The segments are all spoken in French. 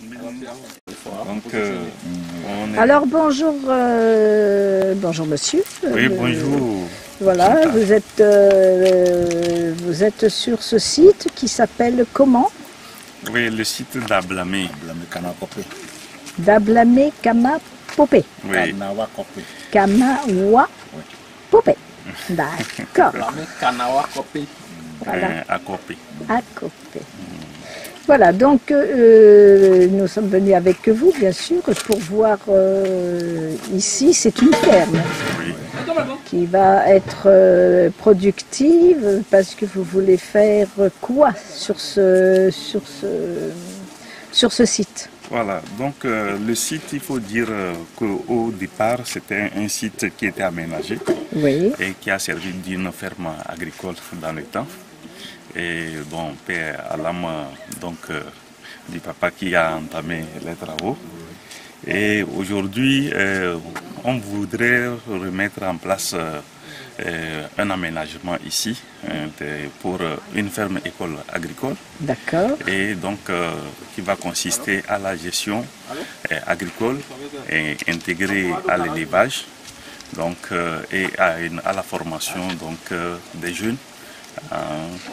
Donc, Alors bonjour, bonjour monsieur. Oui, bonjour. Voilà, vous êtes sur ce site qui s'appelle comment? Oui, le site d'Ablamé. Dablame Kama Popé. Oui. Kamawa Popé. D'accord. Voilà. À Copé. À Copé. Voilà, donc nous sommes venus avec vous, bien sûr, pour voir ici, c'est une ferme Oui. qui va être productive parce que vous voulez faire quoi sur ce site? Voilà, donc le site, il faut dire qu'au départ, c'était un site qui était aménagé Oui. et qui a servi d'une ferme agricole dans le temps. Et bon, paix à l'âme donc du papa qui a entamé les travaux. Et aujourd'hui, on voudrait remettre en place un aménagement ici pour une ferme école agricole. D'accord. Et donc qui va consister à la gestion agricole et intégrée à l'élevage, donc et à la formation donc des jeunes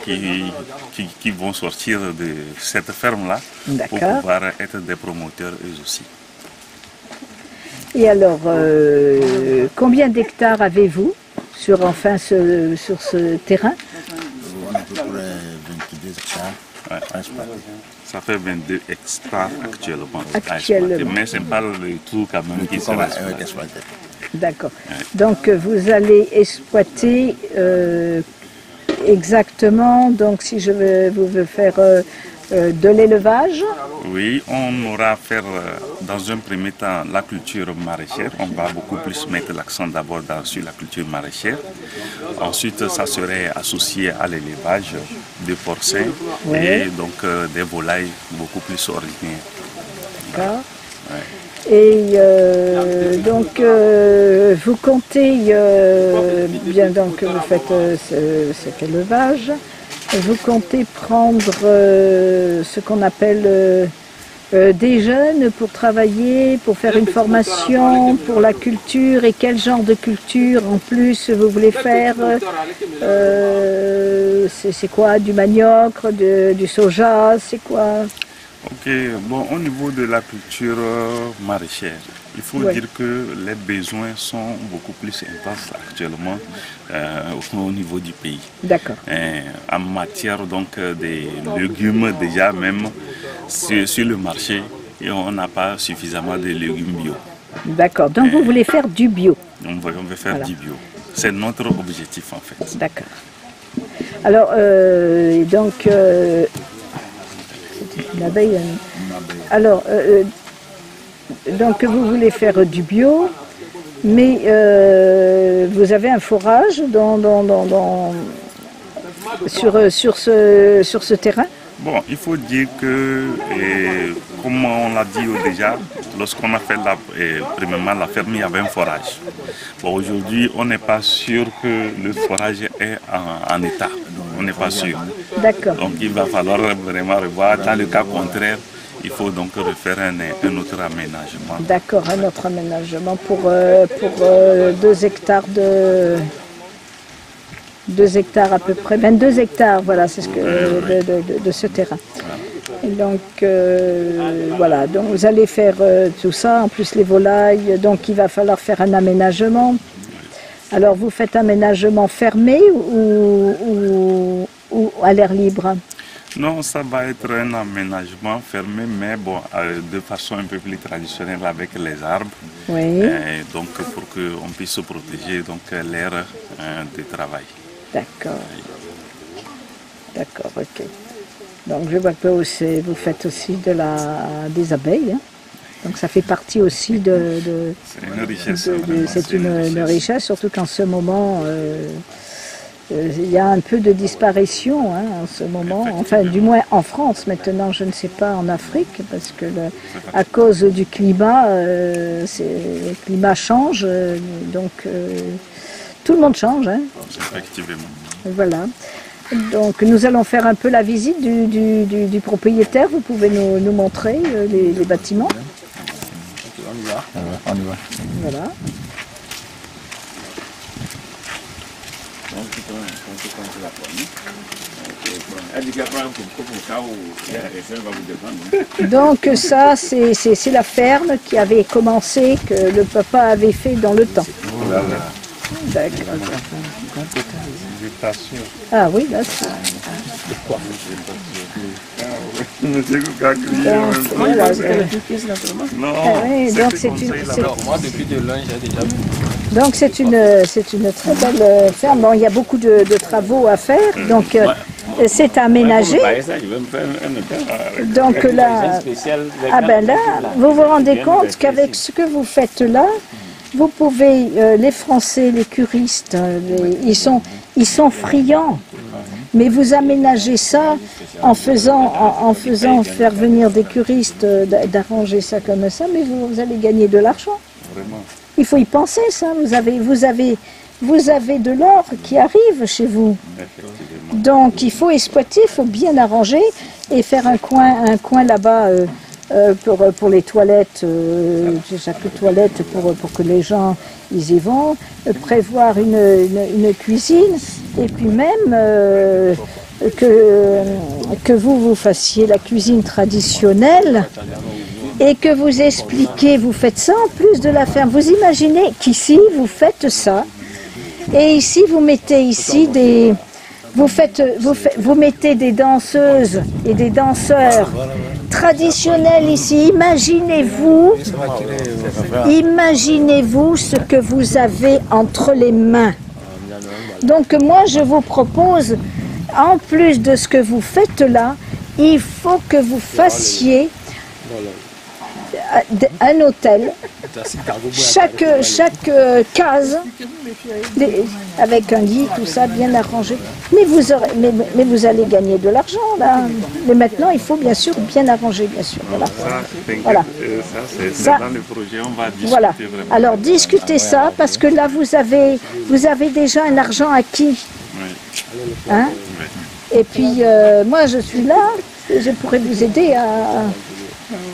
qui vont sortir de cette ferme-là pour pouvoir être des promoteurs eux aussi. Et alors, combien d'hectares avez-vous sur ce terrain? On a à peu près 22 hectares. Ouais. Ça fait 22 hectares actuellement. Mais c'est pas le tout quand même qui sera exploité. D'accord. Donc vous allez exploiter exactement, donc si je veux faire de l'élevage. Oui, on aura à faire dans un premier temps la culture maraîchère. On va beaucoup plus mettre l'accent d'abord sur la culture maraîchère. Ensuite, ça serait associé à l'élevage de porcins et donc des volailles beaucoup plus ordinaires. D'accord. Ouais. Et donc vous comptez bien, donc vous faites cet élevage. Vous comptez prendre ce qu'on appelle des jeunes pour travailler, pour faire une formation pour la culture, et quel genre de culture en plus vous voulez faire? C'est quoi? Du manioc, du soja, c'est quoi? Ok, bon, au niveau de la culture maraîchère, il faut dire que les besoins sont beaucoup plus intenses actuellement au niveau du pays. D'accord. En matière donc des légumes, déjà même sur le marché, et on n'a pas suffisamment de légumes bio. D'accord, donc vous voulez faire du bio? On veut faire du bio. C'est notre objectif en fait. D'accord. Alors, donc... une abeille. Alors, donc vous voulez faire du bio, mais vous avez un forage sur ce terrain? Bon, il faut dire que, comme on l'a dit déjà, lorsqu'on a fait premièrement la ferme, il y avait un forage. Bon, aujourd'hui, on n'est pas sûr que le forage est en état. On n'est pas sûr. D'accord. Donc il va falloir vraiment revoir. Dans le cas contraire, il faut donc refaire un autre aménagement. D'accord, un autre aménagement pour 2 hectares de... 2 hectares à peu près, 22 hectares, voilà, c'est ce que de ce terrain. Et donc, voilà, donc vous allez faire tout ça, en plus les volailles, donc il va falloir faire un aménagement. Alors vous faites aménagement fermé ou à l'air libre? Non, ça va être un aménagement fermé, mais bon, de façon un peu plus traditionnelle avec les arbres. Oui. Donc pour qu'on puisse protéger l'air de travail. D'accord. D'accord, ok. Donc je vois que vous faites aussi des abeilles. Hein. Donc ça fait partie aussi de c'est une richesse. C'est une richesse, surtout qu'en ce moment, il y a un peu de disparition en ce moment. Enfin, du moins en France maintenant, je ne sais pas en Afrique, parce que à cause du climat, le climat change, donc tout le monde change. Hein. Effectivement. Voilà. Donc nous allons faire un peu la visite du propriétaire. Vous pouvez nous montrer les bâtiments. On y va. On y va. Voilà. Donc ça, c'est la ferme qui avait commencé, que le papa avait fait dans le temps. D'accord. Ah oui, là c'est... Donc c'est une très belle ferme. Bon, il y a beaucoup de travaux à faire, donc c'est aménagé. Donc là, ah ben là, vous vous rendez compte qu'avec ce que vous faites là, vous pouvez, les Français, les curistes, ils sont friands. Mais vous aménagez ça en faisant faire venir des curistes, d'arranger ça comme ça, mais vous allez gagner de l'argent. Il faut y penser, ça. Vous avez de l'or qui arrive chez vous. Donc il faut exploiter, il faut bien arranger et faire un coin là-bas pour les toilettes, chaque toilette pour que les gens ils y vont, prévoir une cuisine et puis même que vous fassiez la cuisine traditionnelle et que vous expliquez, vous faites ça en plus de la ferme. Vous imaginez qu'ici vous faites ça et ici vous mettez ici vous mettez des danseuses et des danseurs traditionnels ici. Imaginez-vous ce que vous avez entre les mains. Donc moi je vous propose, en plus de ce que vous faites là, il faut que vous fassiez un hôtel, chaque case, avec un lit, tout ça bien arrangé. Mais vous allez gagner de l'argent là. Mais maintenant, il faut bien sûr bien arranger, bien sûr. Voilà. Voilà. Ça, dans le projet, on va discuter. Voilà. Vraiment. Alors discutez ça, parce que là vous avez déjà un argent acquis. Hein? Et puis moi je suis là, je pourrais vous aider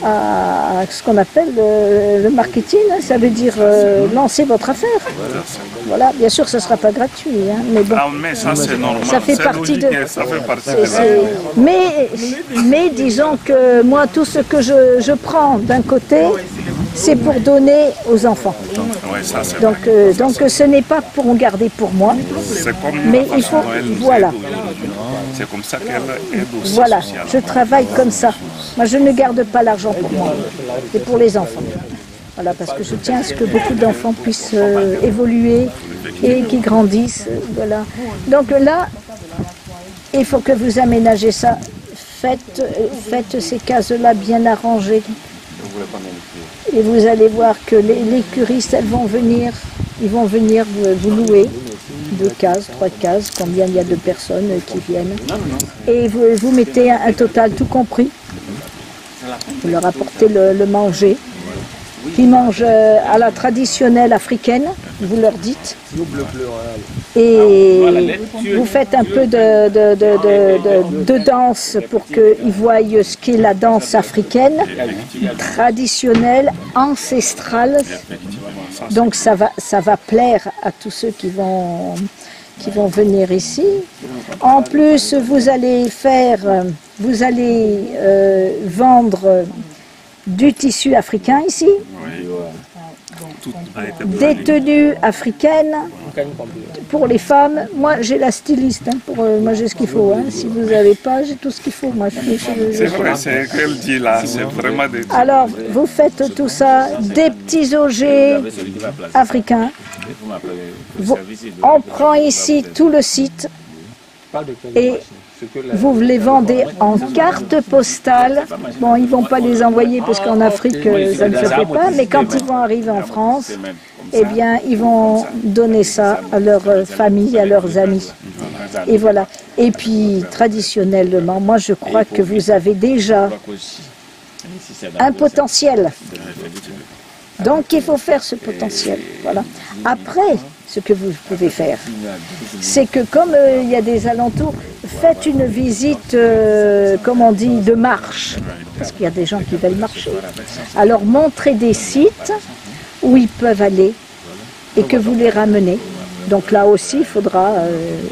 à ce qu'on appelle le marketing, hein, ça veut dire lancer votre affaire. Voilà, bien sûr, ça ne sera pas gratuit, hein, mais bon. Ah, mais ça, c'est normal. Ça fait partie de. Ça fait partie de mais disons que moi, tout ce que je prends d'un côté, c'est pour donner aux enfants. Ouais, ça, donc ce n'est pas pour en garder pour moi, mais il faut. Voilà. C'est comme ça qu'elle aide aussi. Voilà, je travaille comme ça. Moi, je ne garde pas l'argent pour moi, c'est pour les enfants. Voilà, parce que je tiens à ce que beaucoup d'enfants puissent évoluer et qu'ils grandissent. Voilà. Donc là, il faut que vous aménagez ça. Faites ces cases-là bien arrangées. Et vous allez voir que les curistes, ils vont venir vous louer 2 cases, 3 cases, combien il y a de personnes qui viennent. Et vous mettez un total tout compris. Vous leur apportez le manger. Ils mangent à la traditionnelle africaine, vous leur dites. Et vous faites un peu de danse pour qu'ils voient ce qu'est la danse africaine, traditionnelle, ancestrale. Donc ça va plaire à tous ceux qui vont venir ici. En plus, vous allez vendre du tissu africain ici, des tenues africaines pour les femmes. Moi, j'ai la styliste, hein, moi j'ai ce qu'il faut. Hein. Si vous n'avez pas, j'ai tout ce qu'il faut. Moi, c'est vrai, c'est ce qu'elle dit là, c'est vraiment des... Alors, vous faites tout ça, des petits objets africains. On prend ici tout le site et vous les vendez en carte postale. Bon, ils ne vont pas les envoyer parce qu'en Afrique, ça ne se fait pas, mais quand ils vont arriver en France, eh bien, ils vont donner ça à leur famille, à leurs amis. Et voilà. Et puis, traditionnellement, moi, je crois que vous avez déjà un potentiel. Donc, il faut faire ce potentiel. Voilà. Après, ce que vous pouvez faire, c'est que comme il y a des alentours, faites une visite, comme on dit, de marche, parce qu'il y a des gens qui veulent marcher. Alors montrez des sites où ils peuvent aller et que vous les ramenez. Donc là aussi, il faudra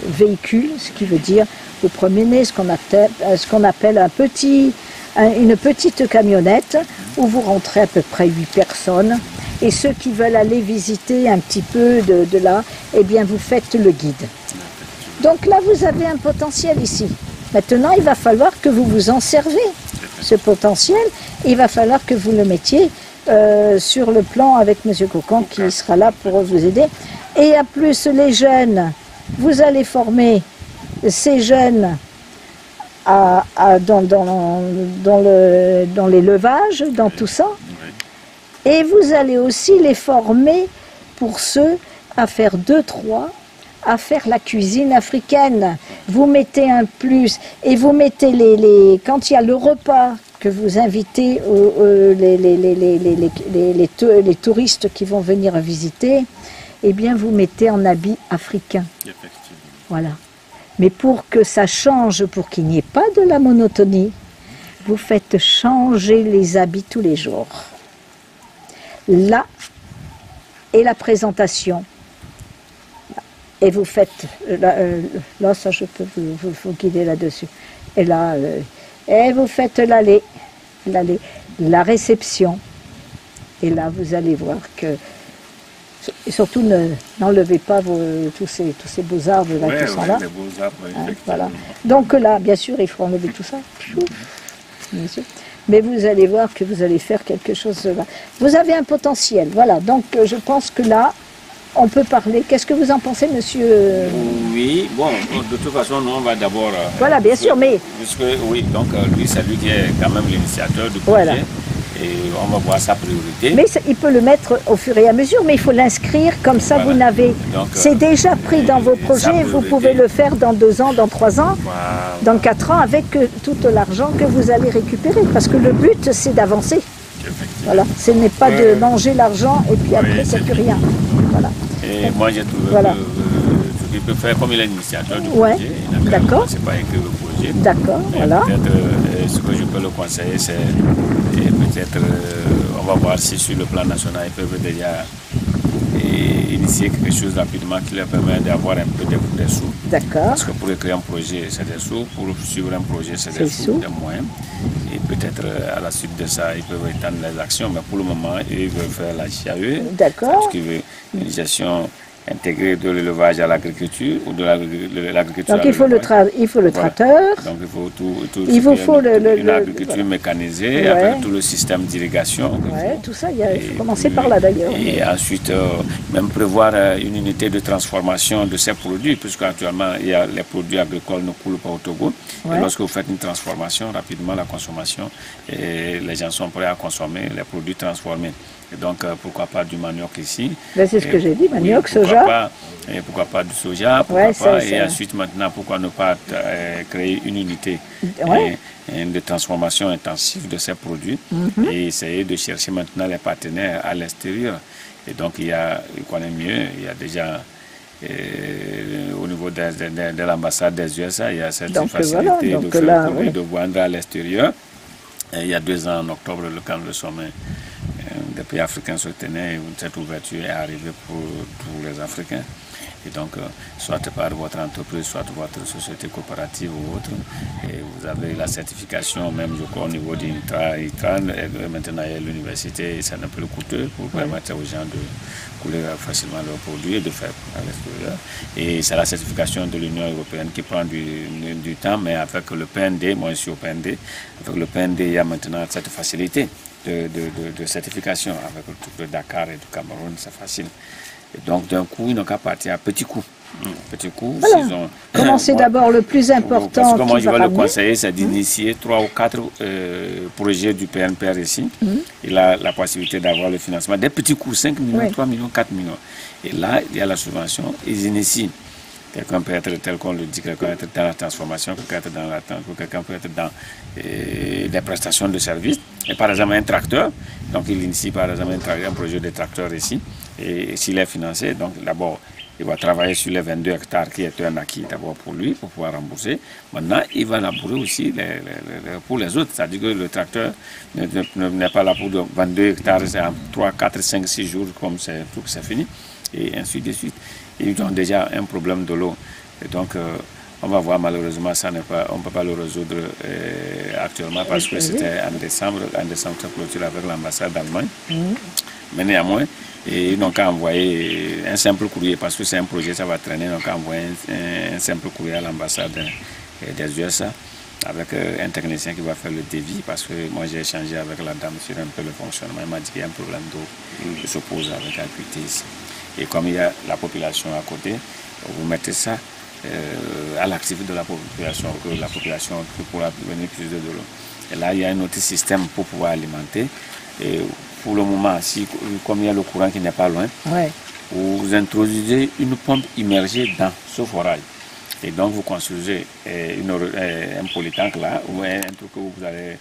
véhicule, ce qui veut dire vous promenez ce qu'on appelle une petite camionnette où vous rentrez à peu près 8 personnes. Et ceux qui veulent aller visiter un petit peu de là, eh bien vous faites le guide. Donc là, vous avez un potentiel ici. Maintenant, il va falloir que vous vous en servez, ce potentiel. Il va falloir que vous le mettiez sur le plan avec M. Cocon qui sera là pour vous aider. Et à plus, les jeunes, vous allez former ces jeunes dans l'élevage, dans tout ça. Et vous allez aussi les former pour ceux à faire 2-3, à faire la cuisine africaine. Vous mettez un plus et vous mettez quand il y a le repas que vous invitez les touristes qui vont venir visiter, eh bien vous mettez en habit africain. Voilà. Mais pour que ça change, pour qu'il n'y ait pas de la monotonie, vous faites changer les habits tous les jours. Là, et la présentation. Et vous faites, là ça je peux vous guider là-dessus. Et là, et vous faites l'aller, la réception. Et là, vous allez voir que, et surtout n'enlevez pas tous ces beaux arbres là, qui sont là. Les beaux arbres, voilà. Donc là, bien sûr, il faut enlever tout ça. Bien sûr. Mais vous allez voir que vous allez faire quelque chose là. Vous avez un potentiel, voilà. Donc je pense que là, on peut parler. Qu'est-ce que vous en pensez, monsieur? Oui, bon, de toute façon, nous, on va d'abord... voilà, bien sûr, mais... Puisque, oui, donc lui, c'est lui qui est quand même l'initiateur du projet. Voilà. Et on va voir sa priorité. Mais il peut le mettre au fur et à mesure, mais il faut l'inscrire, comme ça voilà. Vous n'avez... C'est déjà pris dans vos projets, vous pouvez le faire dans 2 ans, dans 3 ans, voilà. Dans 4 ans, avec tout l'argent que vous allez récupérer. Parce que le but, c'est d'avancer. Voilà, ce n'est pas de manger l'argent et puis après, il n'y a plus rien. Voilà. Et moi, j'ai trouvé voilà. qu'il peut faire comme il est l'initiateur du projet. D'accord. C'est pas écrit le projet. D'accord, voilà. Peut-être, ce que je peux le conseiller, c'est peut-être, on va voir si sur le plan national, ils peuvent déjà initier quelque chose rapidement qui leur permet d'avoir un peu des sous. D'accord. Parce que pour créer un projet, c'est des sous. Pour suivre un projet, c'est des sous, des moyens. Et peut-être à la suite de ça, ils peuvent étendre les actions. Mais pour le moment, ils veulent faire la GAE. D'accord. Une gestion intégrée de l'élevage à l'agriculture ou de l'agriculture à l'élevage. Donc il faut le tracteur. Donc il faut tout il vous faut une agriculture mécanisée avec tout le système d'irrigation. Tout ça, il faut commencer par là d'ailleurs. Et ensuite, même prévoir une unité de transformation de ces produits, puisque actuellement, les produits agricoles ne coulent pas au Togo. Et lorsque vous faites une transformation, rapidement, la consommation, et les gens sont prêts à consommer les produits transformés. Et donc, pourquoi pas du manioc ici? C'est ce que j'ai dit, manioc, soja. Pourquoi pas du soja, pourquoi pas, et ensuite maintenant, pourquoi ne pas créer une unité de transformation intensive de ces produits et essayer de chercher maintenant les partenaires à l'extérieur. Et donc, il connaît mieux, il y a déjà... au niveau de l'ambassade des USA, il y a cette facilité de vendre à l'extérieur. Il y a 2 ans, en octobre, quand le sommet des pays africains se tenait, cette ouverture est arrivée pour tous les Africains. Et donc, soit par votre entreprise, soit votre société coopérative ou autre. Et vous avez la certification, même je crois, au niveau d'ITRAN. Maintenant, il y a l'université, c'est un peu coûteux pour permettre aux gens de couler facilement leurs produits et de faire à l'extérieur. Et c'est la certification de l'Union européenne qui prend du temps, mais avec le PND, moi je suis au PND, avec le PND, il y a maintenant cette facilité de certification. Avec le truc de Dakar et du Cameroun, c'est facile. Et donc, d'un coup, ils n'ont qu'à partir à petits coups. Petit coup, voilà. Commencez d'abord le plus important. Parce que moi, je vais le conseiller, c'est d'initier 3 ou 4 projets du PNPR ici. Il a la possibilité d'avoir le financement des petits coups, 5 millions, 3 millions, 4 millions. Et là, il y a la subvention. Ils initient. Quelqu'un peut être, tel qu'on le dit, quelqu'un peut être dans la transformation, quelqu'un peut être dans l'attente, quelqu'un peut être dans des prestations de services. Et par exemple, un tracteur, donc il initie par exemple un projet de tracteur ici. Et s'il est financé, donc d'abord, Il va travailler sur les 22 hectares qui est un acquis d'abord pour lui, pour pouvoir rembourser. Maintenant, il va labourer aussi pour les autres. C'est-à-dire que le tracteur n'est pas là pour 22 hectares, c'est en 3, 4, 5, 6 jours, comme c'est fini, et ainsi de suite. Ils ont déjà un problème de l'eau. Et donc, on va voir, malheureusement, on ne peut pas le résoudre actuellement parce que c'était en décembre, c'est clôturé avec l'ambassade d'Allemagne. Mais néanmoins, ils n'ont qu'à envoyer un simple courrier parce que c'est un projet, ça va traîner. Ils n'ont qu'à envoyer un simple courrier à l'ambassade des USA avec un technicien qui va faire le devis parce que moi j'ai échangé avec la dame sur un peu le fonctionnement. Elle m'a dit qu'il y a un problème d'eau qui se pose avec acuité ici. Et comme il y a la population à côté, vous mettez ça à l'actif de la population, que la population pourra venir puiser de l'eau. Et là, il y a un autre système pour pouvoir alimenter. Et pour le moment, comme il y a le courant qui n'est pas loin, vous introduisez une pompe immergée dans ce forage. Et donc, vous construisez un polytank là, ou un truc où vous allez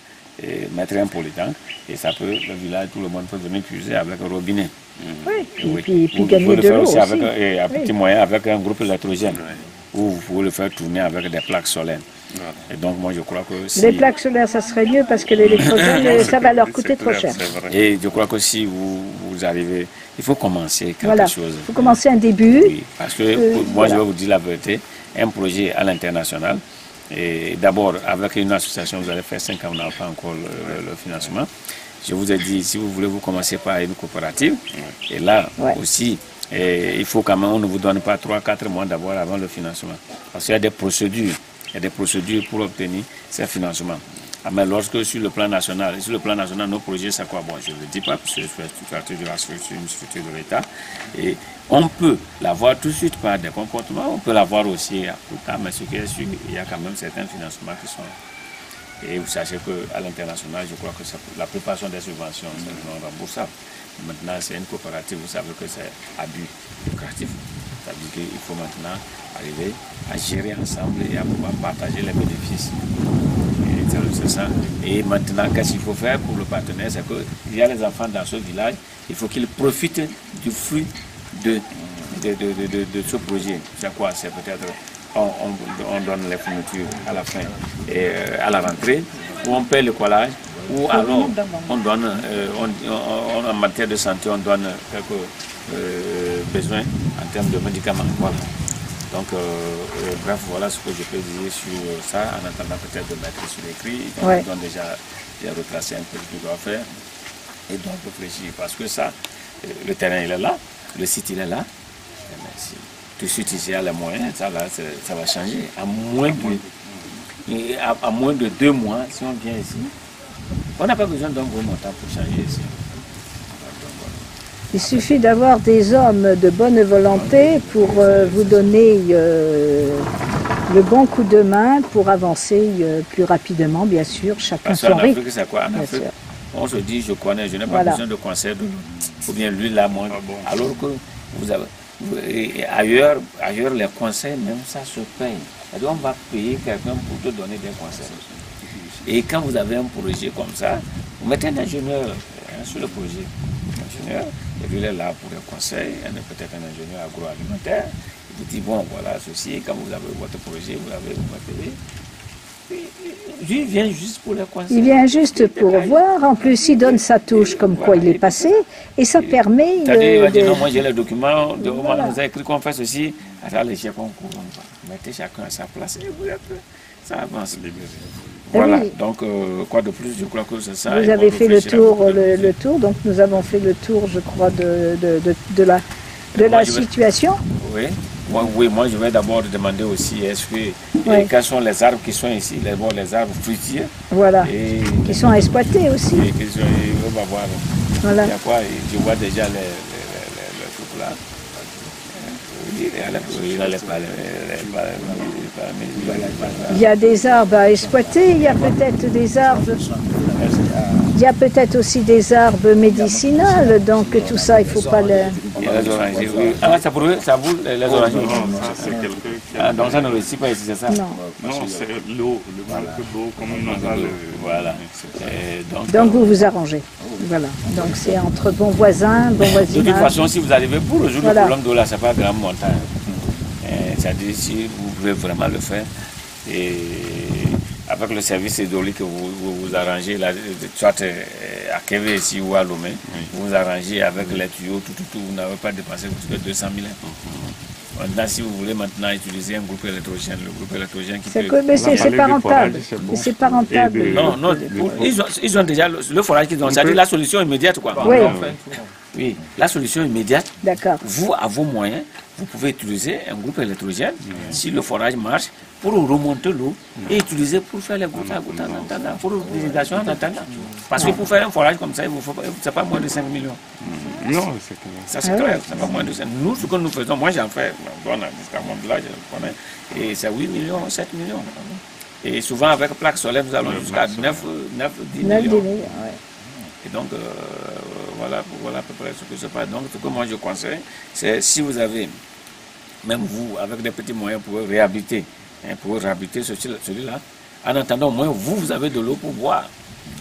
mettre un polytank, et ça peut, le village, tout le monde peut venir puiser avec un robinet. Oui, puis gagner de l'eau aussi. Avec un petit moyen, avec un groupe électrogène, ou vous pouvez le faire tourner avec des plaques solaires. Et donc, moi, je crois que les plaques solaires, ça serait mieux parce que l'électrogène, ça va leur coûter trop cher. Et je crois que si vous arrivez, il faut commencer quelque chose. Il faut commencer un début. Oui, parce que moi, je vais vous dire la vérité, un projet à l'international, et d'abord, avec une association, vous allez faire 5 ans, on n'a pas encore le financement. Je vous ai dit, si vous voulez, vous commencez par une coopérative. Et là aussi, il faut quand même, on ne vous donne pas 3-4 mois d'abord avant le financement. Parce qu'il y a des procédures. Il y a des procédures pour obtenir ces financements. Mais lorsque sur le plan national, nos projets, c'est quoi? Bon, je ne le dis pas, parce que je fais partie de une structure de l'État. Et on peut l'avoir tout de suite par des comportements, on peut l'avoir aussi à plus tard, mais ce qui est sûr, il y a quand même certains financements qui sont là. Et vous sachez qu'à l'international, je crois que la plupart sont des subventions, c'est non remboursable. Maintenant, c'est une coopérative, vous savez que c'est à but lucratif. C'est-à-dire qu'il faut maintenant arriver à gérer ensemble et à pouvoir partager les bénéfices. C'est ça. Et maintenant, qu'est-ce qu'il faut faire pour le partenaire? C'est qu'il y a les enfants dans ce village, il faut qu'ils profitent du fruit de ce projet. C'est quoi? C'est peut-être on donne les fournitures à la fin et à la rentrée, ou on paie le collage, ou alors on donne, en matière de santé, on donne quelques besoins en termes de médicaments. Voilà. Donc, bref, voilà ce que je peux dire sur ça, en attendant peut-être de mettre sur l'écrit. Ils ont déjà retracé un peu ce qu'ils doivent faire et doivent réfléchir. Parce que ça, le terrain il est là, le site il est là. Tout de suite ici, il y a les moyens, ça va changer. À moins de 2 mois, si on vient ici, on n'a pas besoin d'un gros montant pour changer ici. Il suffit d'avoir des hommes de bonne volonté pour vous donner le bon coup de main pour avancer plus rapidement, bien sûr, chacun son rythme. C'est quoi? En Afrique, on se dit, je connais, je n'ai pas besoin de conseil de l'autre. Ou bien lui, là, moi. Alors que vous avez... Ailleurs, les conseils, même ça se paye. On va payer quelqu'un pour te donner des conseils. Et quand vous avez un projet comme ça, vous mettez un ingénieur sur le projet. Ingénieur, et lui il est là pour les conseils, il est peut-être un ingénieur agroalimentaire. Il vous dit, bon, voilà, ceci, quand vous avez votre projet, vous avez votre télé. Lui, il vient juste pour les conseils. Il vient juste pour voir, en plus il donne sa touche comme quoi il est passé, et ça permet... Il va dire, non, moi j'ai les documents, vous avez écrit qu'on fait ceci, alors les chefs on court, mettez chacun à sa place, et vous êtes, ça avance. Voilà, donc quoi de plus, je crois que c'est ça. Vous avez fait le tour, donc nous avons fait le tour, je crois, de la situation. Oui, moi je vais d'abord demander aussi, quels sont les arbres qui sont ici, les arbres fruitiers. Voilà, qui sont exploités aussi. On va voir. Voilà. Il y a quoi, je vois déjà les trucs là. Il y a des arbres à exploiter, il y a peut-être des arbres, il y a peut-être aussi des arbres médicinaux, donc tout ça il ne faut pas le... Il y a les orangers, oui. Ah, ça boule les orangers. Donc ça ne réussit pas ici, c'est ça? Non, c'est l'eau, le manque d'eau, comme on a le... Voilà. Donc vous vous arrangez. Voilà, donc c'est entre bons voisins, bon voisinage. De toute façon, si vous arrivez pour résoudre le problème d'eau là, c'est pas grand montant. C'est-à-dire si vous pouvez vraiment le faire. Et avec le service hydraulique que vous arrangez, là, soit à Kévé ici ou à Lomé, vous arrangez avec les tuyaux, tout, vous n'avez pas dépensé vous 200 000 euros. Maintenant, si vous voulez maintenant utiliser un groupe électrogène, le groupe électrogène qui peut... Mais c'est pas rentable. C'est pas rentable. Non, ils ont déjà le forage qu'ils ont. C'est-à-dire la solution immédiate, quoi. Oui. Oui, la solution immédiate. D'accord. Vous, à vos moyens, vous pouvez utiliser un groupe électrogène, si le forage marche, pour remonter l'eau et utiliser pour faire les gouttes à gouttes en attendant, pour l'irrigation en attendant. Parce que pour faire un forage comme ça, c'est pas moins de 5 millions. Non, c'est clair. Ça, c'est clair, c'est pas moins de 5 millions. Nous, ce que nous faisons, moi j'en fais, jusqu'à mon village, je connais, et c'est 8 millions, 7 millions. Et souvent, avec plaque solaire, nous allons jusqu'à 9, 10 millions. Et donc, voilà à peu près ce que se passe. Donc, ce que moi je conseille, c'est si vous avez, même vous, avec des petits moyens, pour réhabiliter celui-là, en attendant, au moins, vous avez de l'eau pour boire.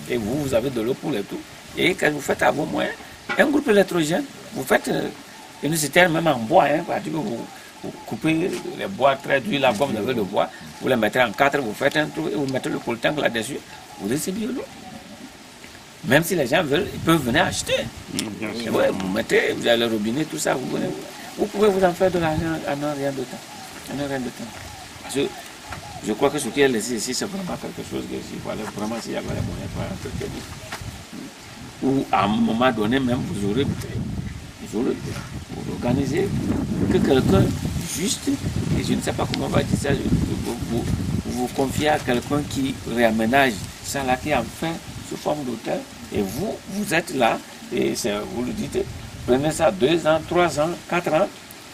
Et vous avez de l'eau pour les tout. Et quand vous faites à vos moyens, un groupe électrogène, vous faites une citerne même en bois, parce que vous coupez les bois très durs, là, comme vous avez le bois, vous les mettez en 4, vous faites un trou et vous mettez le coltank là-dessus, vous distribuez l'eau. Même si les gens veulent, ils peuvent venir acheter. Ouais, vous mettez, vous avez le robinet, tout ça, vous pouvez vous en faire de l'argent en un rien de temps. Parce que je crois que ce qui est laissé ici, c'est vraiment quelque chose que vraiment s'il y avait les moyens pour faire quelque chose. Ou à un moment donné, même, vous aurez organisé que quelqu'un juste, et je ne sais pas comment on va dire ça, vous confiez à quelqu'un qui réaménage ça là, qui en fait sous forme d'hôtel, et vous êtes là, et vous le dites, prenez ça 2 ans, 3 ans, 4 ans,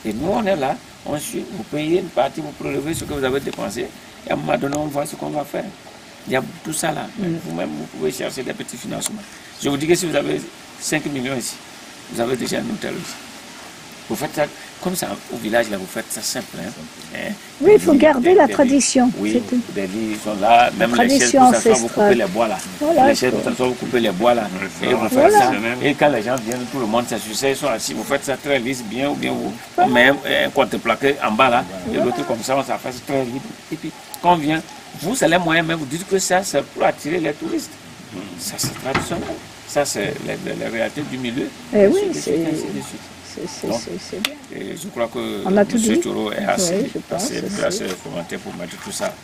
et nous on est là, on suit, vous payez une partie, vous prélevez ce que vous avez dépensé, et à un moment donné on voit ce qu'on va faire. Il y a tout ça là, vous-même vous pouvez chercher des petits financements. Je vous dis que si vous avez 5 millions ici, vous avez déjà un hôtel ici. Vous faites ça comme ça au village, là, vous faites ça simple. Oui, il faut garder la tradition. Oui, des lits sont là, même les chaises, tout ça, vous coupez les bois là. Voilà, les chaises, tout ça, vous coupez les bois là. Et vous faites ça. Et quand les gens viennent, tout le monde s'assume, ils sont assis, vous faites ça très lisse, bien, ou bien vous mettez un contreplaqué en bas là, et l'autre comme ça, on s'en fait très libre. Et puis, quand on vient, vous, allez moyen, mais vous dites que ça, c'est pour attirer les touristes. Ça, c'est traditionnel. Ça, c'est la réalité du milieu. Et oui, c'est bien. Et je crois que M. Toro est assez commenté pour mettre tout ça,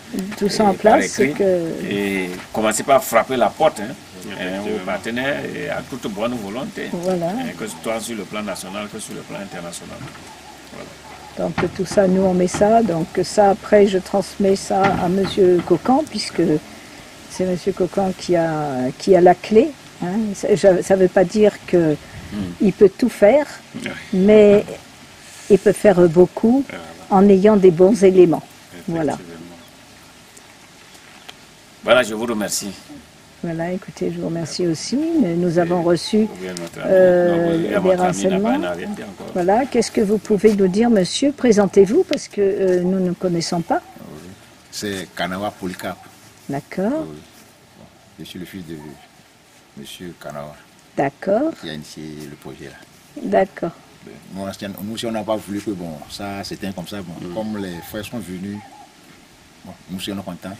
en place. Et commencer par frapper la porte aux partenaires et à toute bonne volonté, que ce soit sur le plan national que sur le plan international. Voilà. Donc tout ça, nous on met ça. Donc ça, après, je transmets ça à M. Cocan, puisque c'est M. Cocan qui a la clé. Ça ne veut pas dire que il peut tout faire, mais il peut faire beaucoup en ayant des bons éléments. Voilà. Voilà, je vous remercie. Voilà, écoutez, je vous remercie aussi. Nous avons reçu des renseignements. Voilà, qu'est-ce que vous pouvez nous dire, monsieur? Présentez-vous, parce que nous ne connaissons pas. C'est Kanawa Polycarpe. D'accord. Je suis le fils de monsieur Kanawa. D'accord. Qui a initié le projet là. D'accord. Nous, si on n'a pas voulu que bon, ça c'était comme ça, bon, comme les frères sont venus, bon, nous sommes contents.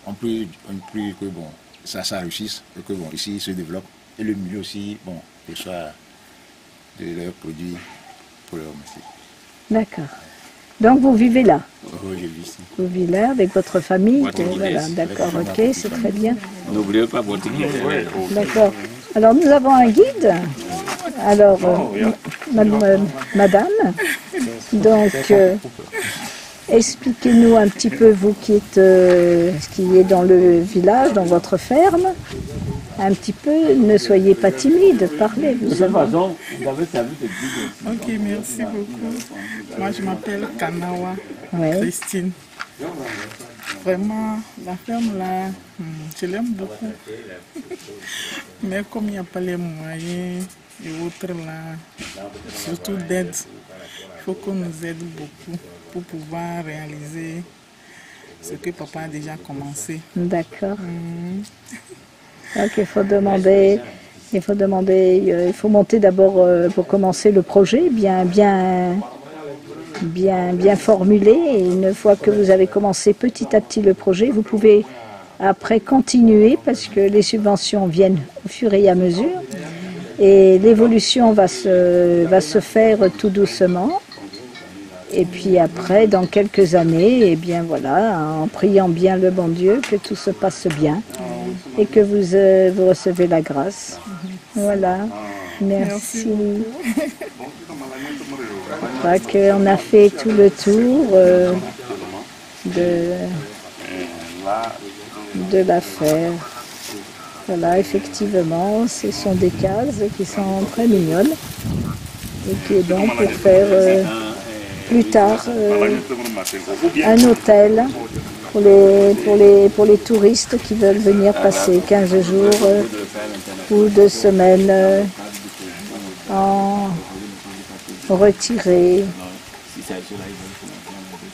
On peut que bon, ça réussisse, et que bon, ici se développe, et le milieu aussi, bon, que ce soit de leurs produits pour leur remercier. D'accord. Donc vous vivez là? Oui, je vis ici. Vous vivez là avec votre famille? Voilà, d'accord, ok, c'est très bien. N'oubliez pas votre guide. D'accord. Alors nous avons un guide. Alors, madame, donc expliquez-nous un petit peu, vous qui êtes dans le village, dans votre ferme, un petit peu, ne soyez pas timide, parlez. Vous avez servi de guide. Ok, merci beaucoup. Moi je m'appelle Kanawa Christine. Vraiment, la ferme là, je l'aime beaucoup. Mais comme il n'y a pas les moyens et autres là, surtout d'aide, il faut qu'on nous aide beaucoup pour pouvoir réaliser ce que papa a déjà commencé. D'accord. Donc il faut demander Il faut demander, il faut monter d'abord pour commencer le projet, bien formulé. Et une fois que vous avez commencé petit à petit le projet, vous pouvez après continuer parce que les subventions viennent au fur et à mesure. Et l'évolution va se faire tout doucement. Et puis après, dans quelques années, eh bien voilà, en priant bien le bon Dieu, que tout se passe bien et que vous recevez la grâce. Voilà, merci. Je crois qu'on a fait tout le tour de l'affaire. Voilà, effectivement, ce sont des cases qui sont très mignonnes et qui est donc pour faire plus tard un hôtel pour les touristes qui veulent venir passer 15 jours ou 2 semaines en retiré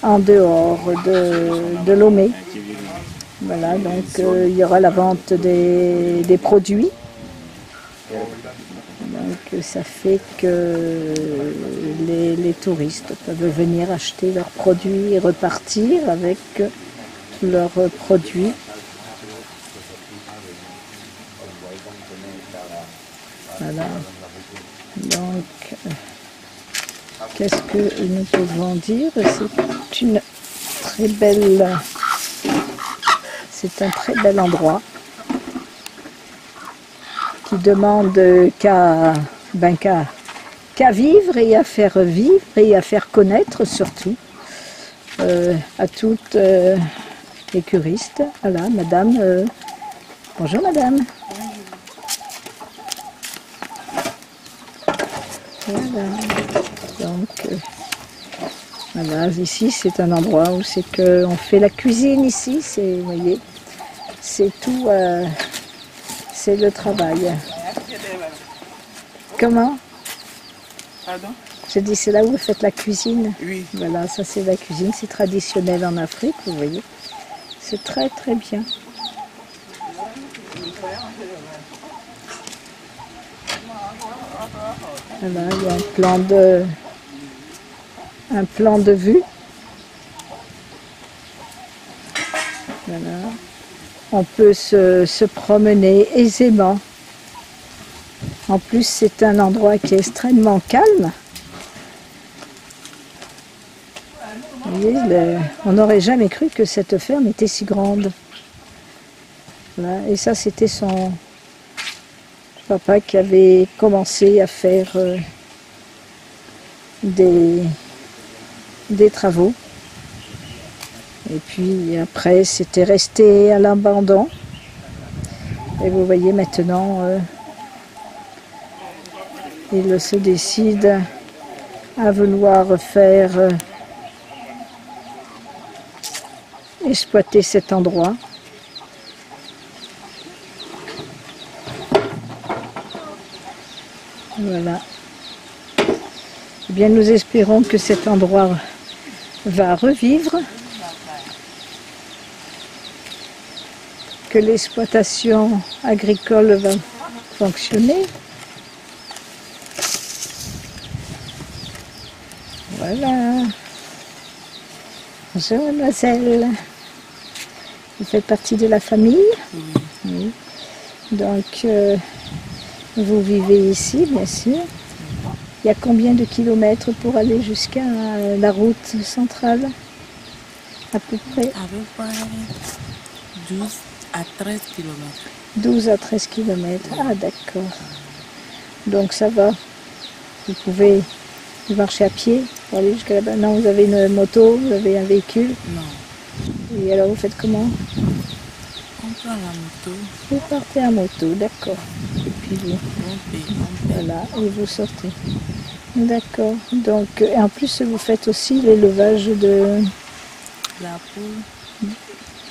en dehors de Lomé. Voilà, donc il y aura la vente des produits. Donc ça fait que les touristes peuvent venir acheter leurs produits et repartir avec leurs produits. Voilà. Donc, qu'est-ce que nous pouvons dire? C'est un très bel endroit qui demande qu'à vivre et à faire vivre et à faire connaître surtout à toutes les curistes. Voilà, madame. Bonjour madame. Voilà. Donc, voilà, ici c'est un endroit où c'est qu'on fait la cuisine ici, vous voyez, c'est tout, c'est le travail. Comment? Pardon? Je dis c'est là où vous faites la cuisine. Oui. Voilà, ça c'est la cuisine, c'est traditionnel en Afrique, vous voyez. C'est très très bien. Voilà, il y a un plan de vue. Voilà. On peut se promener aisément. En plus, c'est un endroit qui est extrêmement calme. Vous voyez, on n'aurait jamais cru que cette ferme était si grande. Voilà. Et ça, c'était son papa qui avait commencé à faire des travaux. Et puis après, c'était resté à l'abandon. Et vous voyez maintenant, il se décide à vouloir faire exploiter cet endroit. Voilà. Eh bien, nous espérons que cet endroit va revivre, que l'exploitation agricole va fonctionner. Voilà. Bonjour mademoiselle. Vous faites partie de la famille? Oui. Donc, vous vivez ici, bien sûr. Il y a combien de kilomètres pour aller jusqu'à la route centrale? À peu près? À peu près 12 à 13 kilomètres. 12 à 13 kilomètres. Ah, d'accord. Donc ça va. Vous pouvez marcher à pied pour aller jusqu'à là-bas. Non, vous avez une moto, vous avez un véhicule? Non. Et alors vous faites comment? On prend la moto. Vous partez en moto, d'accord. Et puis vous, On paye. voilà, et vous sortez. D'accord. Donc, et en plus, vous faites aussi l'élevage de... La poule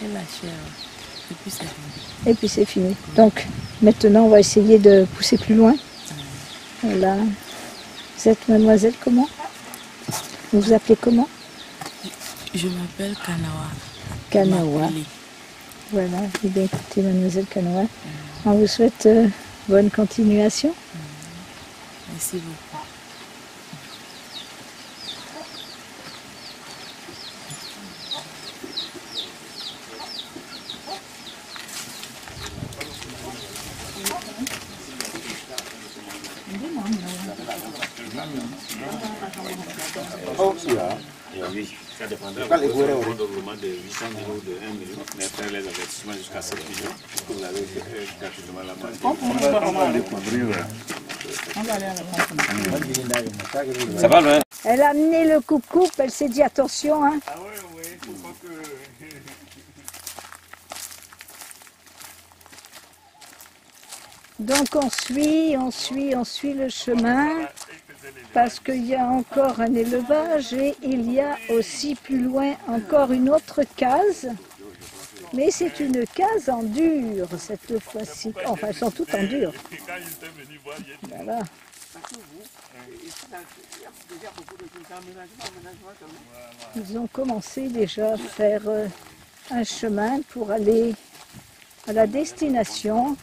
et la chair. Et puis c'est fini. Et puis c'est fini. Donc, maintenant, on va essayer de pousser plus loin. Voilà. Vous êtes mademoiselle comment? Vous vous appelez comment? Je m'appelle Kanawa. Kanawa. Voilà. Eh bien, écoutez, mademoiselle Kanawa, on vous souhaite Bonne continuation. Merci beaucoup. Oui, ça dépendra du roulement de 800 000 de 1 million, mais faire les investissements jusqu'à 7 millions, que vous avez gratuitement la moitié. On va découvrir. On va aller à la campagne. Ça va loin. Elle a amené le coupe-coupe, elle s'est dit attention. Hein. Ah oui, oui, il faut que... Donc on suit le chemin parce qu'il y a encore un élevage et il y a aussi plus loin encore une autre case. Mais c'est une case en dur cette fois-ci. Enfin, elles sont toutes en dur. Voilà. Ils ont commencé déjà à faire un chemin pour aller à la destination.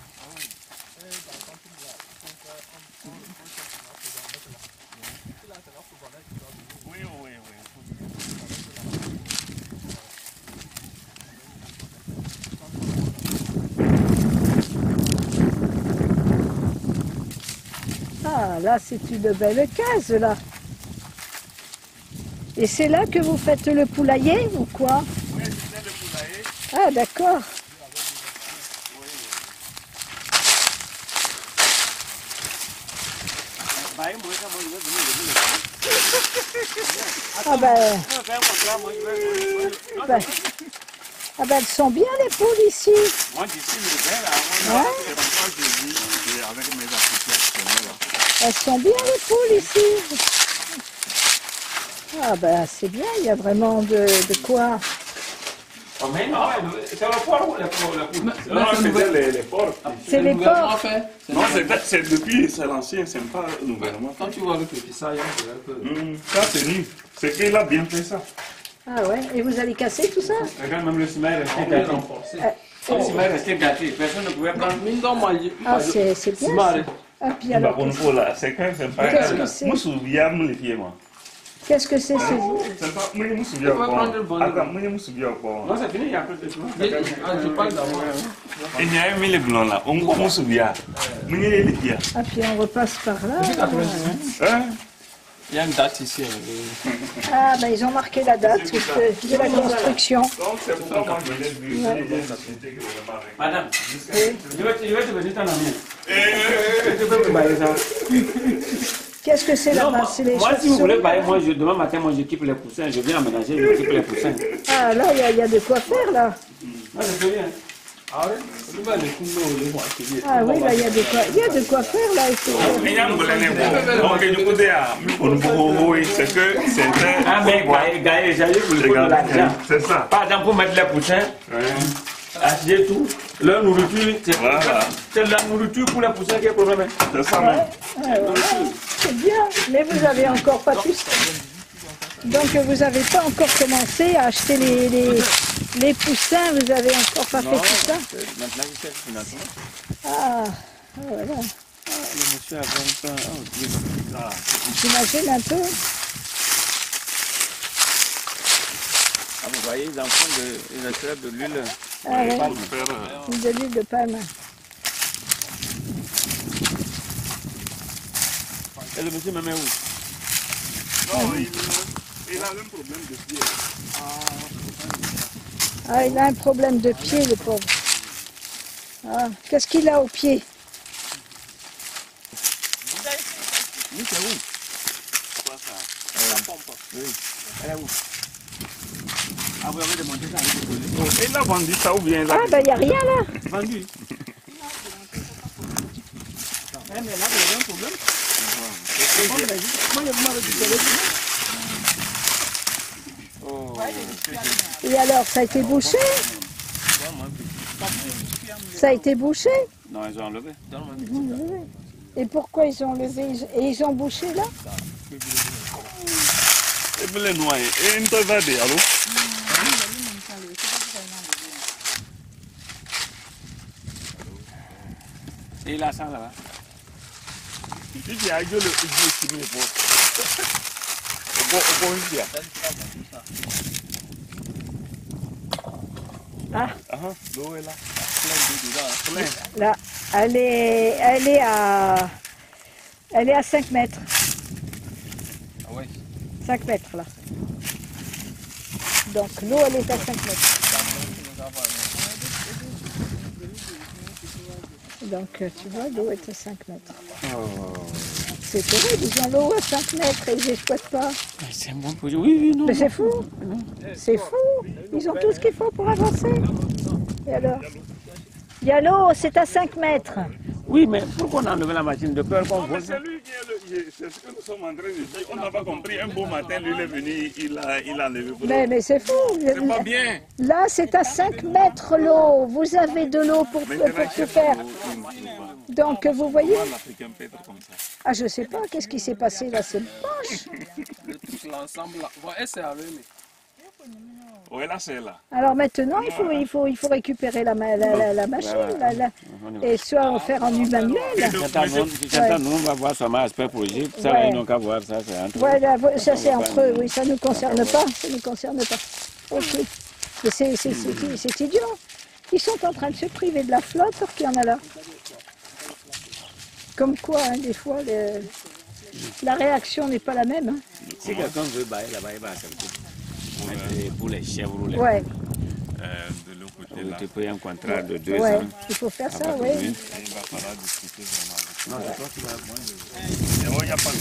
Ah, là, c'est une belle case, là. Et c'est là que vous faites le poulailler, ou quoi? Oui, c'est le poulailler. Ah, d'accord. Ah ben, elles sont bien les poules ici. Moi, d'ici, les belles, avant, c'est comme ça que je vis avec mes associations. Elles sont bien les poules ici. Ah ben, c'est bien, il y a vraiment de quoi. C'est le porc ou la poule? Non, c'était les porcs. C'est les porcs. Non, c'est depuis, c'est l'ancien, c'est pas le gouvernement. Quand tu vois le pépissage, Ça, c'est nu. C'est qu'il a bien fait ça. Ah ouais, et vous allez casser tout ça? Regarde, même le ciment est resté gâté. Le ciment est resté gâté. Personne ne pouvait prendre. Ah, c'est bien ça. Ah, puis alors, C'est quand même pas. Qu'est-ce que c'est? Je me souviens, les pieds, moi. qu'est-ce que c'est ce... C'est pas. Moi, je me souviens pas. Attends, moi, je me souviens pas. Non, c'est fini, il y a plus de ciment. je parle d'abord. Il y a mis les blancs là. On me souvient. Moi, je les pieds. Ah, puis on repasse par là. Hein? Il y a une date ici. Ah, ben ils ont marqué la date de la construction. Donc, c'est pourquoi moi, je l'ai vu. Madame, je vais te venir t'en amener. Tu peux me bailler ça. Qu'est-ce que c'est là-bas? C'est les Moi, si vous voulez chauves-souris. bailler, demain matin, moi, j'équipe les poussins. Je viens aménager, j'équipe les poussins. Ah, là, il y a de quoi faire, là. Moi, je fais bien. Ah oui, là, il y a de quoi faire, là. Il y a un problème. Donc, du coup, c'est que c'était. Ah, mais Gaël, j'allais vous le donner l'argent. C'est ça. Par exemple, pour mettre les poussins, acheter tout. Leur nourriture, c'est la nourriture pour les poussins qui est le problème. C'est ça, Ouais, voilà. C'est bien, mais vous n'avez encore pas tout ça. Donc, vous n'avez pas encore commencé à acheter les poussins, vous n'avez encore pas fait tout ça? Maintenant, je sais finalement. Ah, voilà. Le monsieur a 20 ans. Oh, Dieu. J'imagine un peu. Ah, vous voyez, les enfants, ils extraient de l'huile. Ah ouais, de l'huile de palme. Et le monsieur me met où? Non, il a un problème de pied. Ah, il a un problème de pied, le pauvre. Ah, qu'est-ce qu'il a au pied? Oui, c'est où? Quoi ça? La pompe. Oui. Elle est où? Ah, vous avez demandé ça avec le police. Il a vendu ça ou bien il a. Ah, ben il n'y a rien là. Vendu. Mais là, vous avez un problème? Et alors, ça a été bouché? Ça a été bouché? Non, ils ont enlevé. Et pourquoi ils ont levé et ils ont bouché là? Et puis les noyés. Et une toi va dire, allô? Et là, ça, là. Il y a le qui me faut. Ah, L'eau est là. là, elle est à 5 mètres. Ah ouais. 5 mètres là. Donc l'eau elle est à 5 mètres. Donc tu vois, l'eau est à 5 mètres. C'est terrible, ils ont l'eau à 5 mètres et ils n'exploitent pas. C'est un bon projet. Oui, non. Mais c'est fou. C'est fou. Ils ont tout ce qu'il faut pour avancer. Et alors? Il y a l'eau, c'est à 5 mètres. Oui, mais pourquoi on a enlevé la machine de peur qu'on vole? C'est lui qui est c'est ce que nous sommes en train de dire. On n'a pas compris. Un beau matin, lui, il est venu, il a enlevé. Mais c'est fou. C'est pas bien. Là, c'est à 5 mètres l'eau. Vous avez de l'eau pour tout faire. Donc, vous voyez. Ah, je sais pas. Qu'est-ce qui s'est passé là? C'est moche. L'ensemble là. Bon, c'est avec lui. Oui, là, c'est là. Alors maintenant, il faut récupérer la machine et soit en faire en manuel. Certains nous, on va voir seulement l'aspect projet. Ça, Ouais. ils n'ont qu'à voir ça. C'est entre eux. Voilà, ça c'est entre eux. Oui, ça ne nous concerne pas. Ça ne nous concerne pas. Ok. Mais c'est idiot. Ils sont en train de se priver de la flotte parce qu'il y en a là. Comme quoi, hein, des fois, la réaction n'est pas la même. Hein. Si quelqu'un veut bailler là-bas, il va accepter. Pour les chèvres ou les Ouais. De l'autre côté, là. tu peux un contrat de 2 Ouais, ans. il faut faire ça, partir oui. de lui. Il va falloir discuter vraiment avec Non, c'est toi qui vas. lui. Il n'y a pas de